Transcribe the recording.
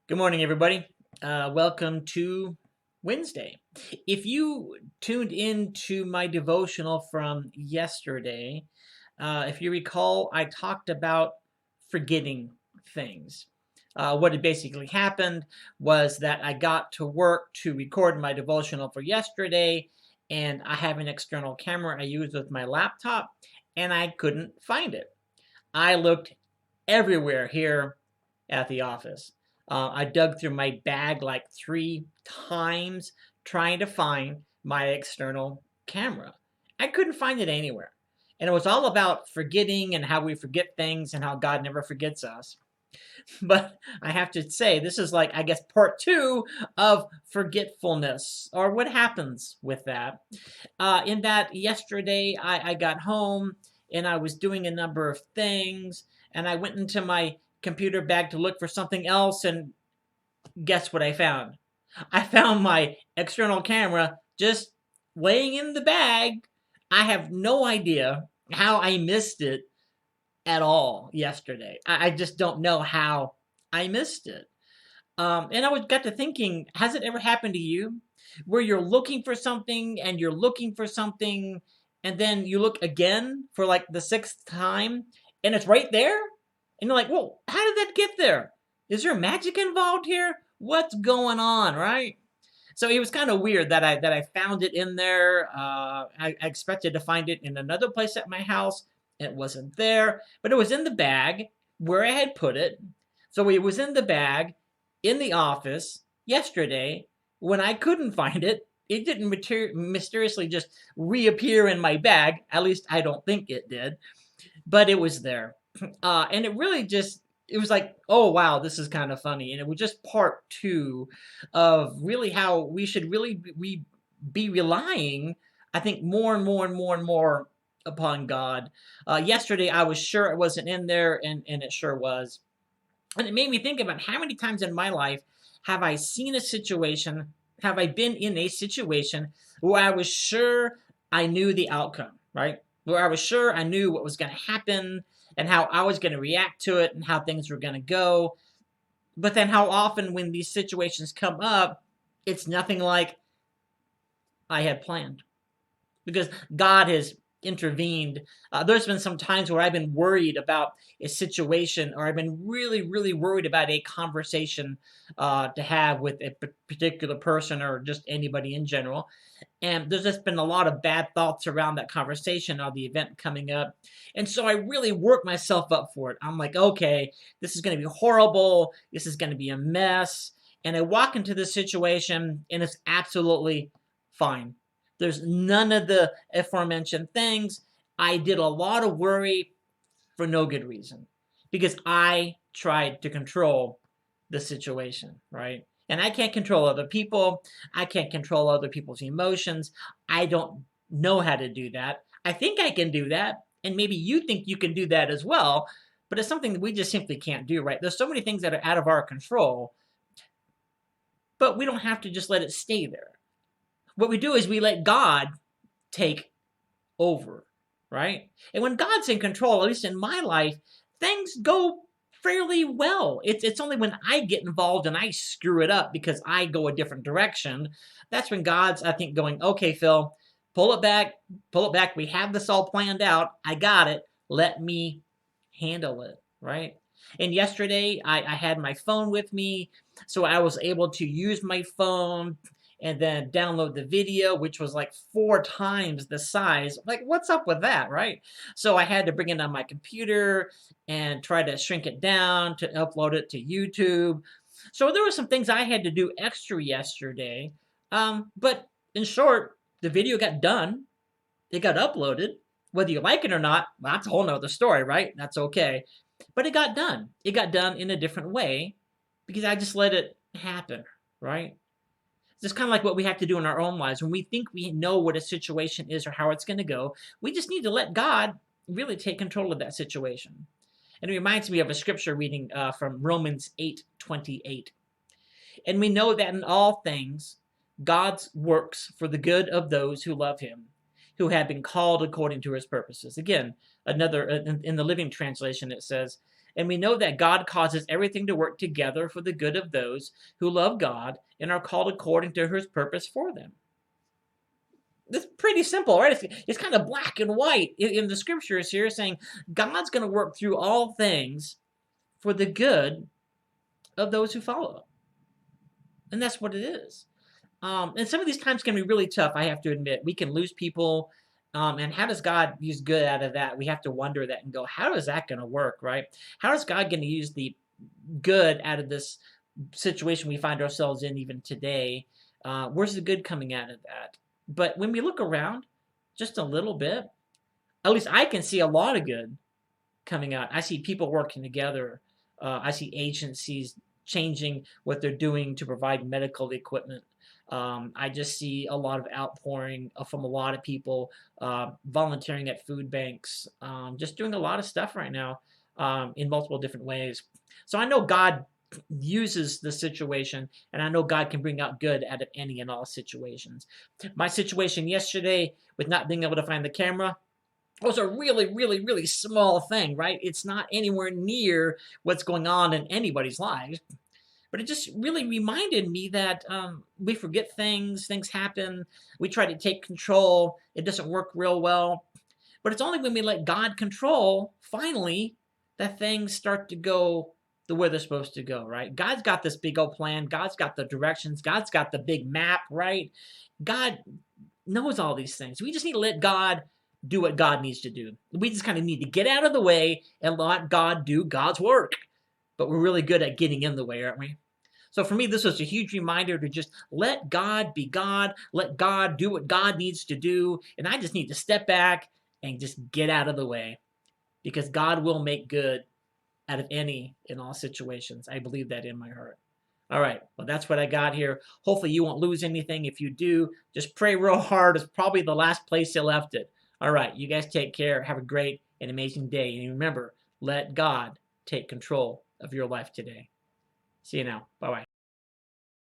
Good morning, everybody. Welcome to Wednesday. If you tuned into my devotional from yesterday, if you recall, I talked about forgetting things. What had basically happened was that I got to work to record my devotional for yesterday, and I have an external camera I use with my laptop, and I couldn't find it. I looked everywhere here at the office. I dug through my bag like 3 times trying to find my external camera. I couldn't find it anywhere. And it was all about forgetting and how we forget things and how God never forgets us. But I have to say, this is like, I guess, part two of forgetfulness, or what happens with that. In that yesterday, I got home and I was doing a number of things, and I went into my computer bag to look for something else, and guess what I found? I found my external camera just laying in the bag. I have no idea how I missed it at all yesterday. I just don't know how I missed it. And I got to thinking, has it ever happened to you where you're looking for something and you're looking for something and then you look again for like the sixth time and it's right there? And you're like, well, how did that get there? Is there magic involved here? What's going on, right? So it was kind of weird that I found it in there. I expected to find it in another place at my house. It wasn't there, but it was in the bag where I had put it. So it was in the bag in the office yesterday when I couldn't find it. It didn't mysteriously just reappear in my bag. At least I don't think it did, but it was there. And it really just, it was like, oh wow, this is kind of funny. And it was just part two of really how we should really be relying, I think, more and more and more and more upon God. Yesterday, I was sure it wasn't in there, and it sure was. And it made me think about how many times in my life have I seen a situation, have I been in a situation where I was sure I knew the outcome, right? Where I was sure I knew what was going to happen and how I was going to react to it and how things were going to go. But then how often when these situations come up, it's nothing like I had planned because God has intervened. There's been some times where I've been worried about a situation, or I've been really, really worried about a conversation to have with a particular person or just anybody in general. And there's just been a lot of bad thoughts around that conversation or the event coming up. And so I really work myself up for it. I'm like, okay, this is going to be horrible. This is going to be a mess. And I walk into this situation and it's absolutely fine. There's none of the aforementioned things. I did a lot of worry for no good reason because I tried to control the situation, right? And I can't control other people. I can't control other people's emotions. I don't know how to do that. I think I can do that. And maybe you think you can do that as well. But it's something that we just simply can't do, right? There's so many things that are out of our control, but we don't have to just let it stay there. What we do is we let God take over, right? And when God's in control, at least in my life, things go fairly well. It's only when I get involved and I screw it up because I go a different direction. That's when God's, I think, going, okay, Phil, pull it back, pull it back. We have this all planned out. I got it. Let me handle it, right? And yesterday, I had my phone with me, so I was able to use my phone and then download the video, which was like 4 times the size. Like, what's up with that, right? So I had to bring it on my computer and try to shrink it down to upload it to YouTube. So there were some things I had to do extra yesterday. But in short, the video got done. It got uploaded. Whether you like it or not, that's a whole nother story, right? That's okay. But it got done. It got done in a different way because I just let it happen, right? It's kind of like what we have to do in our own lives. When we think we know what a situation is or how it's going to go, we just need to let God really take control of that situation. And it reminds me of a scripture reading from Romans 8:28. And we know that in all things, God's works for the good of those who love him, who have been called according to his purposes. Again, another in the Living Translation, it says, And we know that God causes everything to work together for the good of those who love God and are called according to his purpose for them. It's pretty simple, right? It's kind of black and white in the scriptures here, saying God's going to work through all things for the good of those who follow him. And that's what it is. And some of these times can be really tough, I have to admit. We can lose people. And how does God use good out of that? We have to wonder that and go, how is that going to work, right? How is God going to use the good out of this situation we find ourselves in even today? Where's the good coming out of that? But when we look around just a little bit, at least I can see a lot of good coming out. I see people working together. I see agencies changing what they're doing to provide medical equipment. I just see a lot of outpouring from a lot of people volunteering at food banks, just doing a lot of stuff right now in multiple different ways. So I know God uses the situation, and I know God can bring out good out of any and all situations. My situation yesterday with not being able to find the camera was a really, really, really small thing, right? It's not anywhere near what's going on in anybody's lives. But it just really reminded me that we forget things, things happen, we try to take control, it doesn't work real well. But it's only when we let God control, finally, that things start to go the way they're supposed to go, right? God's got this big old plan, God's got the directions, God's got the big map, right? God knows all these things. We just need to let God do what God needs to do. We just kind of need to get out of the way and let God do God's work. But we're really good at getting in the way, aren't we? So for me, this was a huge reminder to just let God be God, let God do what God needs to do, and I just need to step back and just get out of the way because God will make good out of any and all situations. I believe that in my heart. All right, well, that's what I got here. Hopefully you won't lose anything. If you do, just pray real hard. It's probably the last place you left it. All right, you guys take care. Have a great and amazing day. And remember, let God take control of your life today. See you now. Bye-bye.